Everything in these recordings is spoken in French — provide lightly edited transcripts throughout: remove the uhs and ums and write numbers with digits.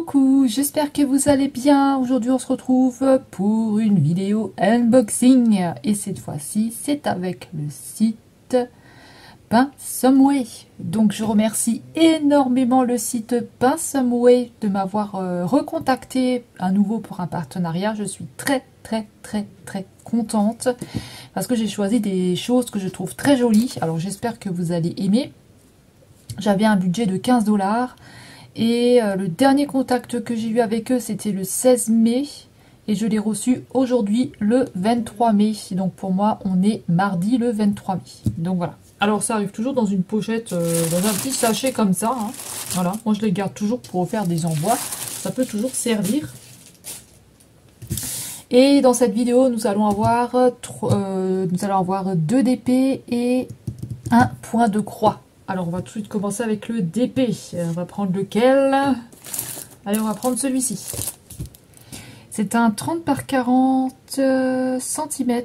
coucou, j'espère que vous allez bien. Aujourd'hui on se retrouve pour une vidéo unboxing et cette fois-ci c'est avec le site Pinsomeway. Donc je remercie énormément le site Pinsomeway de m'avoir recontacté à nouveau pour un partenariat. Je suis très contente parce que j'ai choisi des choses que je trouve très jolies. Alors j'espère que vous allez aimer. J'avais un budget de 15 $. Et le dernier contact que j'ai eu avec eux, c'était le 16 mai. Et je l'ai reçu aujourd'hui, le 23 mai. Donc pour moi, on est mardi le 23 mai. Donc voilà. Alors ça arrive toujours dans une pochette, dans un petit sachet comme ça. Hein. Voilà. Moi, je les garde toujours pour faire des envois. Ça peut toujours servir. Et dans cette vidéo, nous allons avoir 2 DP et un point de croix. Alors, on va tout de suite commencer avec le DP. On va prendre lequel? Allez, on va prendre celui-ci. C'est un 30 par 40 cm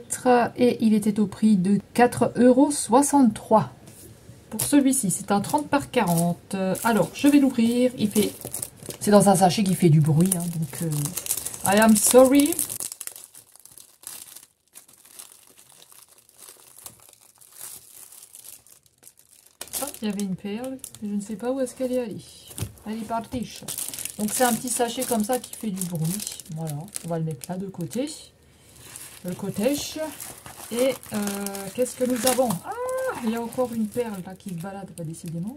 et il était au prix de 4,63 € pour celui-ci. C'est un 30 par 40. Alors, je vais l'ouvrir. C'est dans un sachet qui fait du bruit. Hein, donc, I am sorry. Il y avait une perle, je ne sais pas où est-ce qu'elle est allée. Elle est partie. Donc c'est un petit sachet comme ça qui fait du bruit. Voilà, on va le mettre là de côté. Le cotèche. Et qu'est-ce que nous avons? Ah, il y a encore une perle là qui se balade, pas décidément.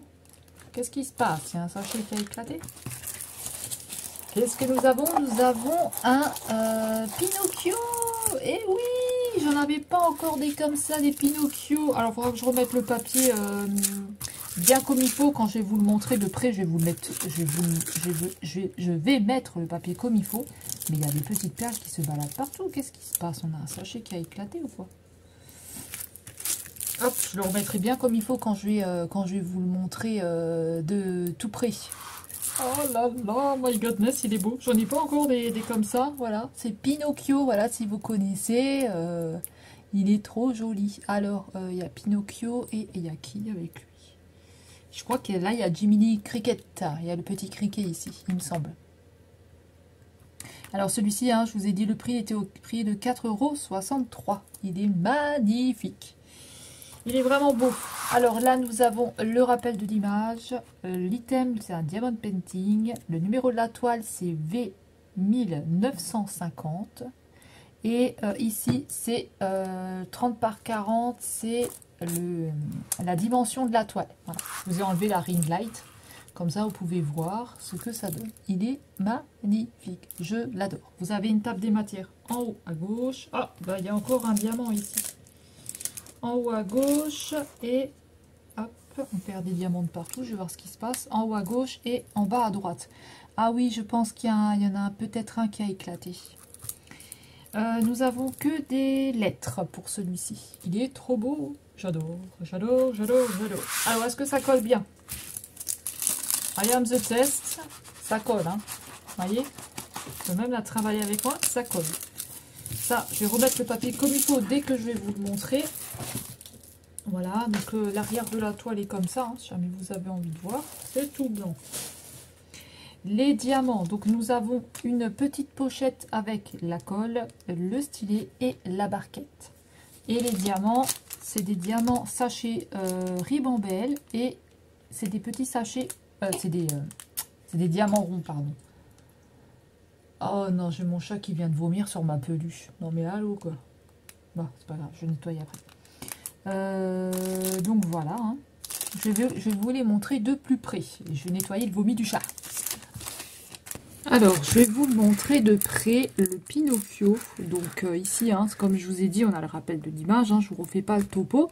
Qu'est-ce qui se passe? Il y a un sachet qui a éclaté. Qu'est-ce que nous avons? Nous avons un Pinocchio. Eh oui, j'en avais pas encore des comme ça, des Pinocchio. Alors il faudra que je remette le papier bien comme il faut. Quand je vais vous le montrer de près, je vais vous le mettre, je vais mettre le papier comme il faut. Mais il y a des petites perles qui se baladent partout. Qu'est-ce qui se passe? On a un sachet qui a éclaté ou quoi? Hop, je le remettrai bien comme il faut quand je vais vous le montrer de tout près. Oh là là, my goodness, il est beau. J'en ai pas encore des comme ça, voilà. C'est Pinocchio, voilà, si vous connaissez. Il est trop joli. Alors, il y a Pinocchio et il y a qui avec lui? Je crois que là, il y a Jiminy Cricket. Il y a le petit criquet ici, il me semble. Alors, celui-ci, hein, je vous ai dit, le prix était au prix de 4,63 €. Il est magnifique. Il est vraiment beau. Alors là, nous avons le rappel de l'image. L'item, c'est un diamond painting. Le numéro de la toile, c'est V1950. Et ici, c'est 30 par 40. C'est la dimension de la toile. Voilà. Je vous ai enlevé la ring light. Comme ça, vous pouvez voir ce que ça donne. Il est magnifique. Je l'adore. Vous avez une table des matières en haut à gauche. Ah, bah, il y a encore un diamant ici. En haut à gauche et hop, on perd des diamants de partout, je vais voir ce qui se passe. En haut à gauche et en bas à droite. Ah oui, je pense qu'il y en a peut-être un qui a éclaté. Nous avons que des lettres pour celui-ci. Il est trop beau. J'adore, j'adore, j'adore, j'adore. Alors, est-ce que ça colle bien? I am the test. Ça colle, hein. Vous voyez? Je peux même la travailler avec moi, ça colle. Ça, je vais remettre le papier comme il faut dès que je vais vous le montrer. Voilà, donc l'arrière de la toile est comme ça, hein, si jamais vous avez envie de voir. C'est tout blanc. Les diamants, donc nous avons une petite pochette avec la colle, le stylet et la barquette. Et les diamants, c'est des diamants sachets ribambelle et c'est des petits sachets, c'est des diamants ronds, pardon. Oh non, j'ai mon chat qui vient de vomir sur ma peluche. Non mais allô quoi. Bon, c'est pas grave, je nettoie après. Donc voilà. Hein. Je vais vous les montrer de plus près. Je vais nettoyer le vomi du chat. Alors, je vais vous montrer de près le Pinocchio. Donc ici, hein, comme je vous ai dit, on a le rappel de l'image. Hein, je ne vous refais pas le topo.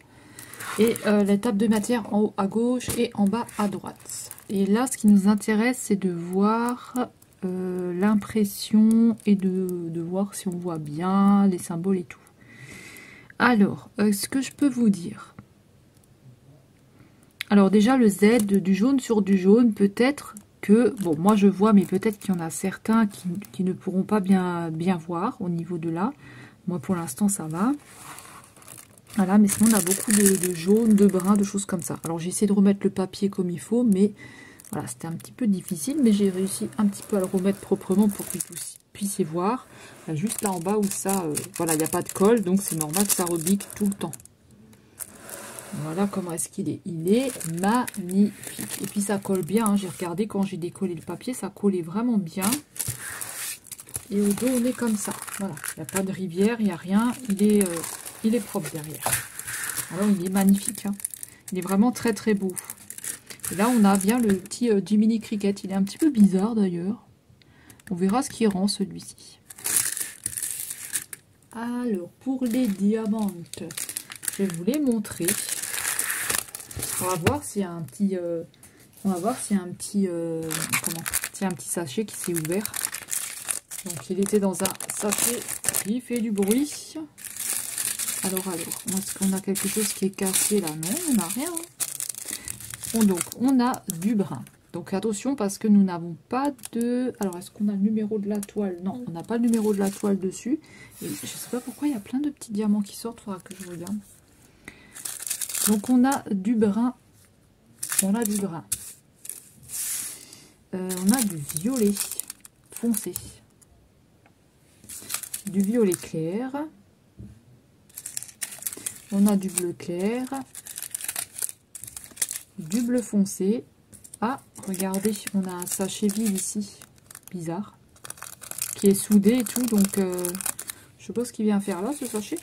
Et la table de matière en haut à gauche et en bas à droite. Et là, ce qui nous intéresse, c'est de voir l'impression et de voir si on voit bien les symboles et tout. Alors, ce que je peux vous dire. Alors déjà, le Z, du jaune sur du jaune, peut-être que... Bon, moi je vois, mais peut-être qu'il y en a certains qui ne pourront pas bien voir au niveau de là. Moi, pour l'instant, ça va. Voilà, mais sinon, on a beaucoup de jaune, de brun, de choses comme ça. Alors, j'ai essayé de remettre le papier comme il faut, mais Voilà, c'était un petit peu difficile, mais j'ai réussi un petit peu à le remettre proprement pour que vous puissiez voir. Là, juste là en bas où ça, voilà, il n'y a pas de colle, donc c'est normal que ça rebique tout le temps. Voilà comment est-ce qu'il est. Il est magnifique. Et puis ça colle bien, hein. J'ai regardé quand j'ai décollé le papier, ça collait vraiment bien. Et au dos, on est comme ça. Voilà, il n'y a pas de rivière, il n'y a rien. Il est propre derrière. Alors, il est magnifique, hein. Il est vraiment très très beau. Et là, on a bien le petit Jiminy Cricket. Il est un petit peu bizarre d'ailleurs. On verra ce qui rend celui-ci. Alors, pour les diamants, je vais vous les montrer. On va voir s'il y a un petit... on va voir s'il y a un petit... comment? S'il y a un petit sachet qui s'est ouvert. Donc, il était dans un sachet qui fait du bruit. Alors, est-ce qu'on a quelque chose qui est cassé là? Non, on n'a rien. Bon, donc, on a du brun. Donc, attention parce que nous n'avons pas de... Alors, est-ce qu'on a le numéro de la toile? Non, on n'a pas le numéro de la toile dessus. Et je ne sais pas pourquoi il y a plein de petits diamants qui sortent. Il faudra que je regarde. Donc, on a du brun. On a du brun. On a du violet foncé. Du violet clair. On a du bleu clair. Du bleu foncé. Ah, regardez, on a un sachet vide ici. Bizarre. Qui est soudé et tout. Donc, je sais pas ce qu'il vient faire là, ce sachet.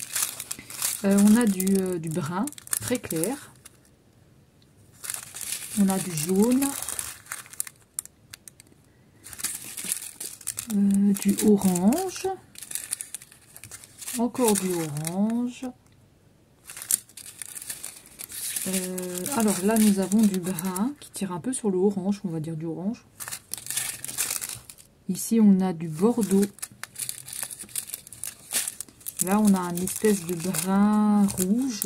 On a du brun très clair. On a du jaune. Du orange. Encore du orange. Alors là, nous avons du brun qui tire un peu sur le orange, on va dire du orange. Ici, on a du bordeaux. Là, on a une espèce de brun rouge.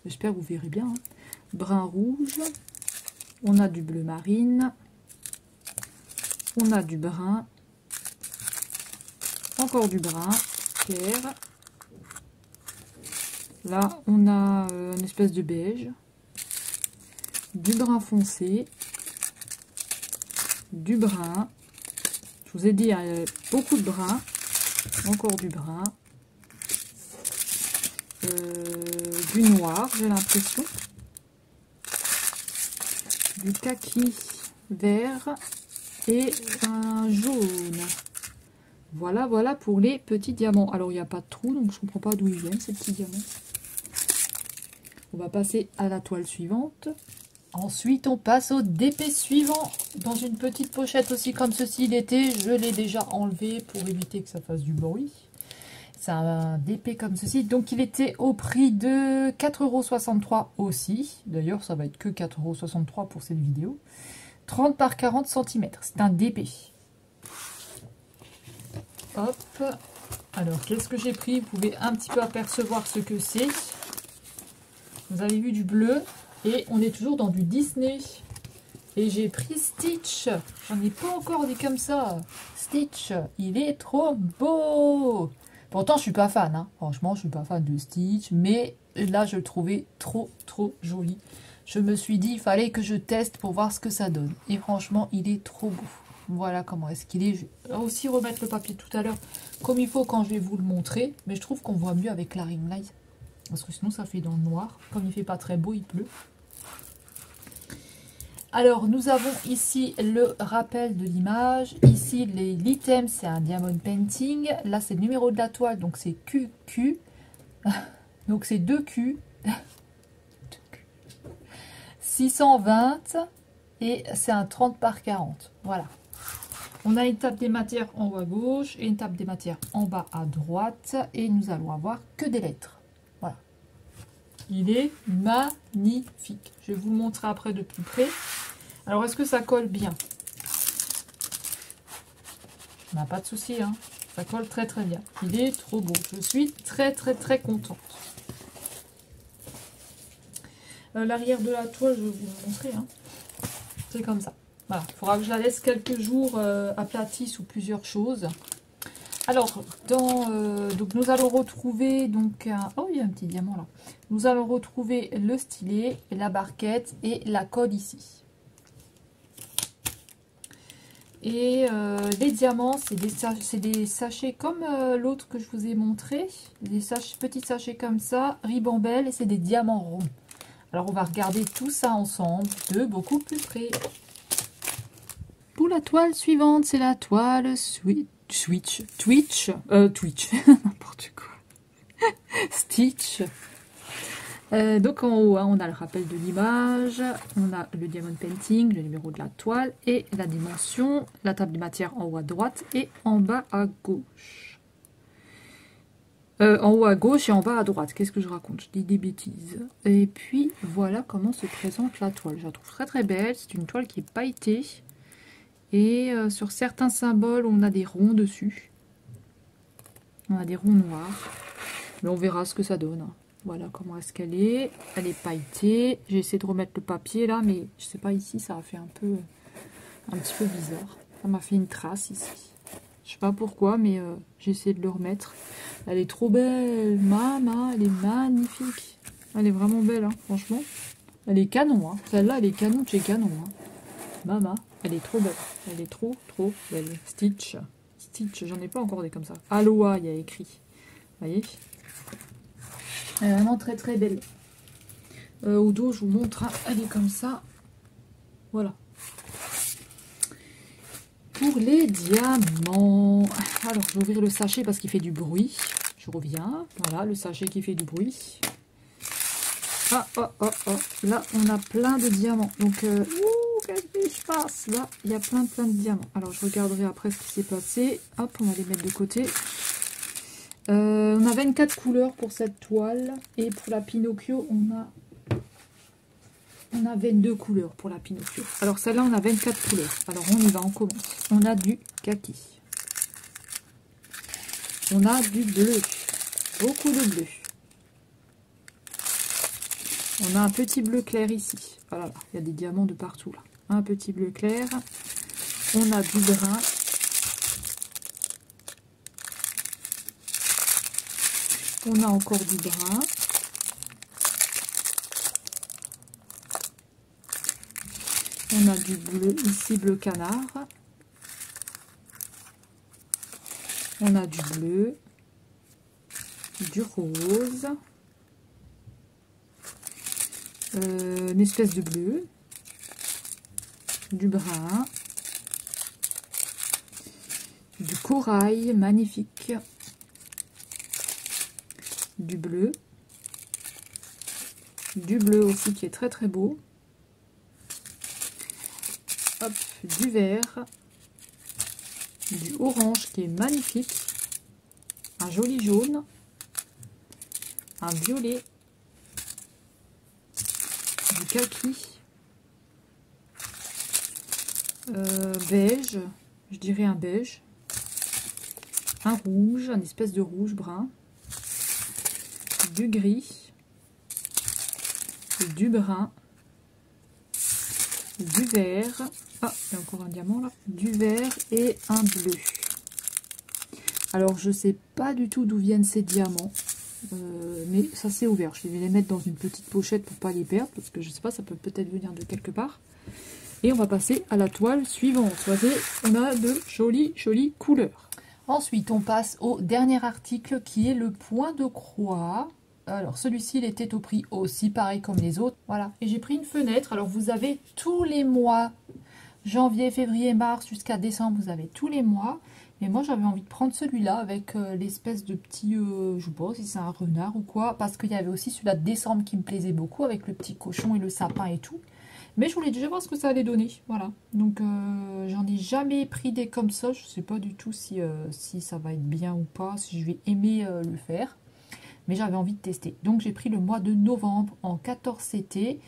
J'espère que vous verrez bien. Hein. Brun rouge. On a du bleu marine. On a du brun. Encore du brun clair. Là, on a une espèce de beige. Du brun foncé. Du brun. Je vous ai dit, beaucoup de brun. Encore du brun. Du noir, j'ai l'impression. Du kaki vert. Et un jaune. Voilà, voilà pour les petits diamants. Alors, il n'y a pas de trou, donc je ne comprends pas d'où ils viennent, ces petits diamants. On va passer à la toile suivante. Ensuite, on passe au DP suivant. Dans une petite pochette aussi comme ceci l'été. Je l'ai déjà enlevé pour éviter que ça fasse du bruit. C'est un DP comme ceci. Donc, il était au prix de 4,63 € aussi. D'ailleurs, ça va être que 4,63 € pour cette vidéo. 30 par 40 cm. C'est un DP. Hop. Alors, qu'est-ce que j'ai pris? Vous pouvez un petit peu apercevoir ce que c'est. Vous avez vu du bleu. Et on est toujours dans du Disney. Et j'ai pris Stitch. J'en ai pas encore dit comme ça. Stitch, il est trop beau. Pourtant, je suis pas fan. Hein. Franchement, je suis pas fan de Stitch. Mais là, je le trouvais trop joli. Je me suis dit, il fallait que je teste pour voir ce que ça donne. Et franchement, il est trop beau. Voilà comment est-ce qu'il est. Je vais aussi remettre le papier tout à l'heure comme il faut quand je vais vous le montrer. Mais je trouve qu'on voit mieux avec la ring light. Parce que sinon, ça fait dans le noir. Comme il fait pas très beau, il pleut. Alors, nous avons ici le rappel de l'image. Ici, l'item, c'est un diamond painting. Là, c'est le numéro de la toile, donc c'est QQ. Donc, c'est 2Q. 620. Et c'est un 30 par 40. Voilà. On a une table des matières en haut à gauche et une table des matières en bas à droite. Et nous allons avoir que des lettres. Voilà. Il est magnifique. Je vais vous le montrer après de plus près. Alors, est-ce que ça colle bien? On n'a pas de souci, hein. Ça colle très bien. Il est trop beau. Je suis très contente. L'arrière de la toile, je vais vous le montrer. Hein. C'est comme ça. Voilà. Il faudra que je la laisse quelques jours aplatie sous plusieurs choses. Alors, donc nous allons retrouver donc oh, il y a un petit diamant là. Nous allons retrouver le stylet, la barquette et la colle ici. Et les diamants, c'est des sachets comme l'autre que je vous ai montré. Des petits sachets comme ça, ribambelle, et c'est des diamants ronds. Alors on va regarder tout ça ensemble de beaucoup plus près. Pour la toile suivante, c'est la toile Twitch, n'importe quoi. Stitch. Donc en haut, hein, on a le rappel de l'image, on a le diamond painting, le numéro de la toile et la dimension, la table de matière en haut à droite et en bas à gauche. En haut à gauche et en bas à droite. Qu'est-ce que je raconte? Je dis des bêtises. Et puis voilà comment se présente la toile. Je la trouve très très belle. C'est une toile qui est pailletée. Et sur certains symboles, on a des ronds dessus. On a des ronds noirs. Mais on verra ce que ça donne. Voilà comment est-ce qu'elle est. Elle est pailletée. J'ai essayé de remettre le papier là, mais je sais pas, ici ça a fait un petit peu bizarre. Ça m'a fait une trace ici. Je sais pas pourquoi, mais j'ai essayé de le remettre. Elle est trop belle. Maman, elle est magnifique. Elle est vraiment belle, hein, franchement. Elle est canon. Hein. Celle-là, elle est canon de chez canon. Hein. Maman, elle est trop belle. Elle est trop belle. Stitch. Stitch, j'en ai pas encore des comme ça. Aloha, il y a écrit. Vous voyez? Elle est vraiment très très belle. Au dos, je vous montre. Hein, elle est comme ça. Voilà. Pour les diamants. Alors, je vais ouvrir le sachet parce qu'il fait du bruit. Je reviens. Voilà, le sachet qui fait du bruit. Ah, oh, oh, oh. Là, on a plein de diamants. Donc, qu'est-ce que je fasse? Là, il y a plein de diamants. Alors, je regarderai après ce qui s'est passé. Hop, on va les mettre de côté. On a 24 couleurs pour cette toile. Et pour la Pinocchio, on a 22 couleurs pour la Pinocchio. Alors, celle-là, on a 24 couleurs. Alors, on y va, on commence. On a du kaki. On a du bleu. Beaucoup de bleu. On a un petit bleu clair ici. Voilà, il y a des diamants de partout là. Un petit bleu clair. On a du brun. On a encore du brun. On a du bleu ici, bleu canard. On a du bleu. Du rose. Une espèce de bleu, du brun, du corail magnifique, du bleu aussi qui est très très beau, hop, du vert, du orange qui est magnifique, un joli jaune, un violet, du kaki, beige, je dirais un beige, un rouge, un espèce de rouge brun, du gris, du brun, du vert, ah, il y a encore un diamant là, du vert et un bleu. Alors je sais pas du tout d'où viennent ces diamants. Mais ça c'est ouvert, je vais les mettre dans une petite pochette pour pas les perdre, parce que je sais pas, ça peut peut-être venir de quelque part. Et on va passer à la toile suivante. Vous voyez, on a de jolies couleurs. Ensuite, on passe au dernier article qui est le point de croix. Alors celui-ci, il était au prix aussi pareil comme les autres. Voilà, et j'ai pris une fenêtre. Alors vous avez tous les mois, janvier, février, mars jusqu'à décembre, vous avez tous les mois. Et moi, j'avais envie de prendre celui-là avec l'espèce de petit, je sais pas si c'est un renard ou quoi. Parce qu'il y avait aussi celui-là de décembre qui me plaisait beaucoup avec le petit cochon et le sapin et tout. Mais je voulais déjà voir ce que ça allait donner. Voilà. Donc, j'en ai jamais pris des comme ça. Je sais pas du tout si ça va être bien ou pas, si je vais aimer le faire. Mais j'avais envie de tester. Donc, j'ai pris le mois de novembre en 14 CT.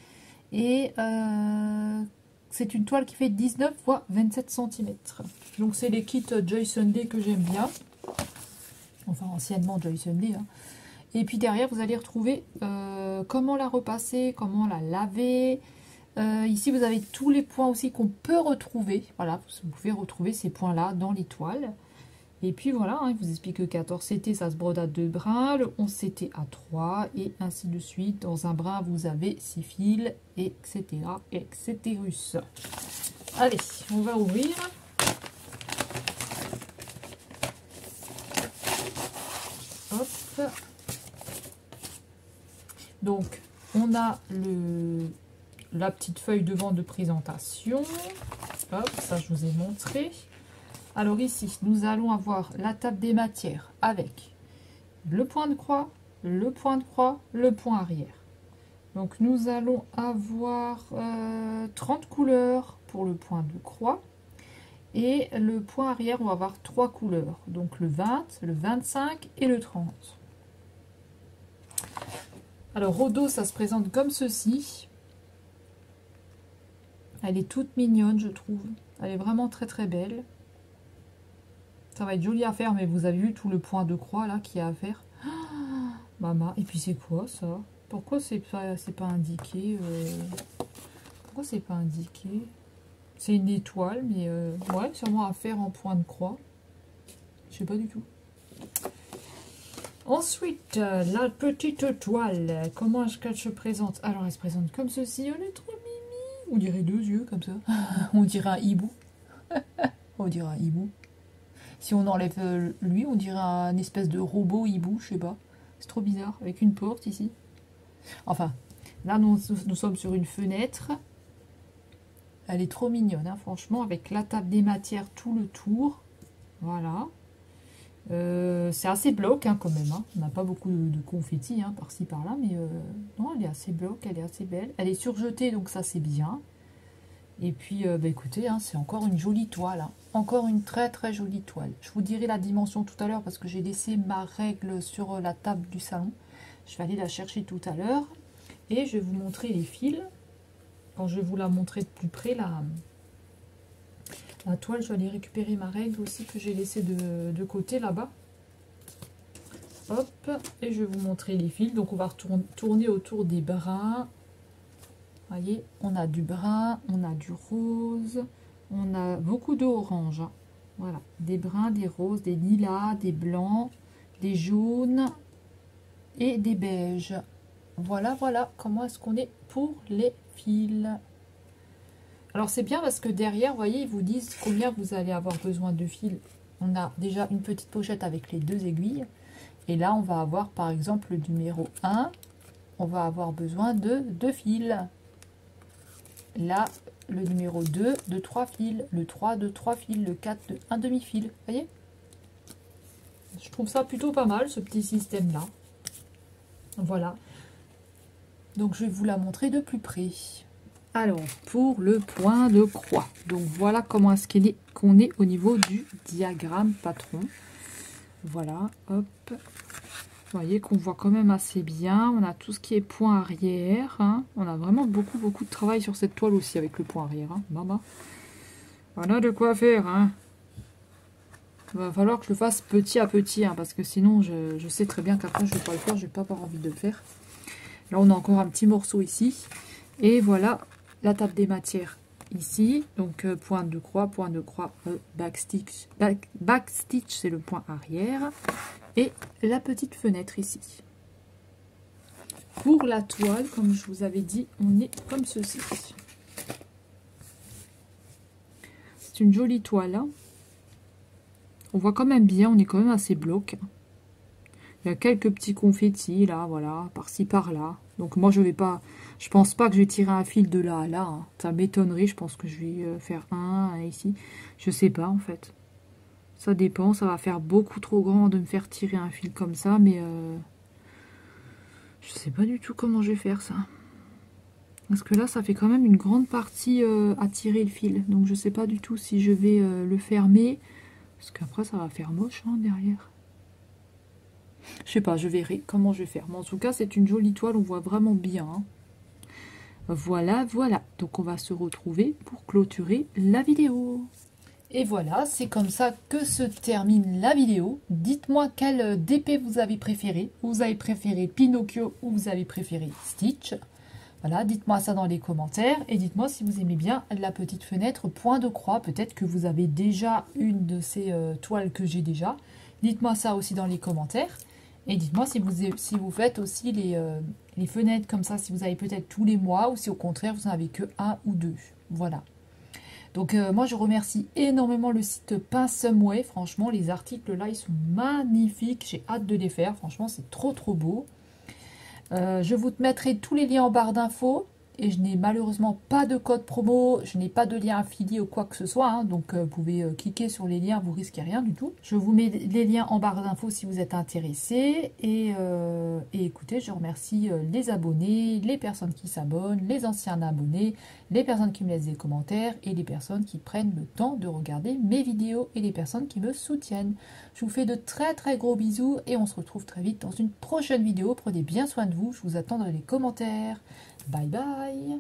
Et c'est une toile qui fait 19 x 27 cm. Donc c'est les kits Joy Sunday que j'aime bien. Enfin anciennement Joy Sunday. Hein. Et puis derrière vous allez retrouver comment la repasser, comment la laver. Ici vous avez tous les points aussi qu'on peut retrouver. Voilà, vous pouvez retrouver ces points là dans les toiles. Et puis voilà, hein, il vous explique que 14 CT, ça se brode à 2 brins, le 11 CT à 3, et ainsi de suite. Dans un brin, vous avez 6 fils, etc., etc. Allez, on va ouvrir. Hop. Donc, on a la petite feuille de vente de présentation. Hop, ça je vous ai montré. Alors ici, nous allons avoir la table des matières avec le point de croix, le point de croix, le point arrière. Donc nous allons avoir 30 couleurs pour le point de croix. Et le point arrière, on va avoir 3 couleurs. Donc le 20, le 25 et le 30. Alors au dos, ça se présente comme ceci. Elle est toute mignonne, je trouve. Elle est vraiment très très belle. Ça va être joli à faire, mais vous avez vu tout le point de croix là qu'il y a à faire. Oh, maman, et puis c'est quoi ça? Pourquoi c'est pas indiqué Pourquoi c'est pas indiqué? C'est une étoile, mais ouais, sûrement à faire en point de croix. Je sais pas du tout. Ensuite, la petite toile. Comment est-ce qu'elle se présente? Alors, elle se présente comme ceci. Elle est trop mimi. On dirait 2 yeux comme ça. On dirait un hibou. On dirait un hibou. Si on enlève lui, on dirait un espèce de robot hibou, je sais pas. C'est trop bizarre, avec une porte ici. Enfin, là, nous sommes sur une fenêtre. Elle est trop mignonne, hein, franchement, avec la table des matières tout le tour. Voilà. C'est assez bloc, hein, quand même. Hein. On n'a pas beaucoup de confettis, hein, par-ci, par-là. Mais non, elle est assez bloc, elle est assez belle. Elle est surjetée, donc ça, c'est bien. Et puis, bah, écoutez, hein, c'est encore une jolie toile. Hein. Encore une très très jolie toile. Je vous dirai la dimension tout à l'heure parce que j'ai laissé ma règle sur la table du salon. Je vais aller la chercher tout à l'heure. Et je vais vous montrer les fils. Quand je vais vous la montrer de plus près, la toile, je vais aller récupérer ma règle aussi que j'ai laissée de côté là-bas. Hop, et je vais vous montrer les fils. Donc on va tourner autour des brins. Vous voyez, on a du brun, on a du rose, on a beaucoup d'orange. Hein. Voilà, des bruns, des roses, des lilas, des blancs, des jaunes et des beiges. Voilà, voilà comment est-ce qu'on est pour les fils. Alors c'est bien parce que derrière, vous voyez, ils vous disent combien vous allez avoir besoin de fils. On a déjà une petite pochette avec les 2 aiguilles. Et là, on va avoir par exemple le numéro 1. On va avoir besoin de 2 fils. Là, le numéro 2 de 3 fils. Le 3 de 3 fils. Le 4 de 1 demi-fil. Vous voyez? Je trouve ça plutôt pas mal, ce petit système-là. Voilà. Donc, je vais vous la montrer de plus près. Alors, pour le point de croix. Donc, voilà comment est-ce qu'on est au niveau du diagramme patron. Voilà, hop. Vous voyez qu'on voit quand même assez bien. On a tout ce qui est point arrière. Hein. On a vraiment beaucoup de travail sur cette toile aussi avec le point arrière. Hein. Maman. On a de quoi faire. Hein. Il va falloir que je le fasse petit à petit. Hein, parce que sinon, je sais très bien qu'après, je ne vais pas le faire. Je n'ai pas avoir envie de le faire. Là, on a encore un petit morceau ici. Et voilà la table des matières ici. Donc, point de croix, backstitch. Backstitch, c'est le point arrière. Et la petite fenêtre ici. Pour la toile, comme je vous avais dit, on est comme ceci. C'est une jolie toile. Hein. On voit quand même bien, on est quand même assez bloc. Il y a quelques petits confettis là, voilà, par-ci par-là. Donc moi je pense pas que je vais tirer un fil de là à là. Hein. Ça m'étonnerait, je pense que je vais faire un ici. Je sais pas en fait. Ça dépend, ça va faire beaucoup trop grand de me faire tirer un fil comme ça, mais je sais pas du tout comment je vais faire ça. Parce que là, ça fait quand même une grande partie à tirer le fil. Donc je sais pas du tout si je vais le fermer. Parce qu'après, ça va faire moche hein, derrière. Je sais pas, je verrai comment je vais faire. Mais en tout cas, c'est une jolie toile, on voit vraiment bien. Hein. Voilà, voilà. Donc on va se retrouver pour clôturer la vidéo. Et voilà, c'est comme ça que se termine la vidéo. Dites-moi quel DP vous avez préféré. Vous avez préféré Pinocchio ou vous avez préféré Stitch. Voilà, dites-moi ça dans les commentaires et dites-moi si vous aimez bien la petite fenêtre point de croix. Peut-être que vous avez déjà une de ces toiles que j'ai déjà. Dites-moi ça aussi dans les commentaires. Et dites-moi si vous faites aussi les fenêtres comme ça, si vous avez peut-être tous les mois ou si au contraire vous n'en avez que un ou deux. Voilà. Donc moi je remercie énormément le site Pinsumway. Franchement les articles là ils sont magnifiques. J'ai hâte de les faire. Franchement c'est trop beau. Je vous mettrai tous les liens en barre d'infos. Et je n'ai malheureusement pas de code promo, je n'ai pas de lien affilié ou quoi que ce soit, hein, donc vous pouvez cliquer sur les liens, vous risquez rien du tout. Je vous mets les liens en barre d'infos si vous êtes intéressés. Et écoutez, je remercie les abonnés, les personnes qui s'abonnent, les anciens abonnés, les personnes qui me laissent des commentaires et les personnes qui prennent le temps de regarder mes vidéos et les personnes qui me soutiennent. Je vous fais de très gros bisous et on se retrouve très vite dans une prochaine vidéo. Prenez bien soin de vous, je vous attends dans les commentaires. Bye bye.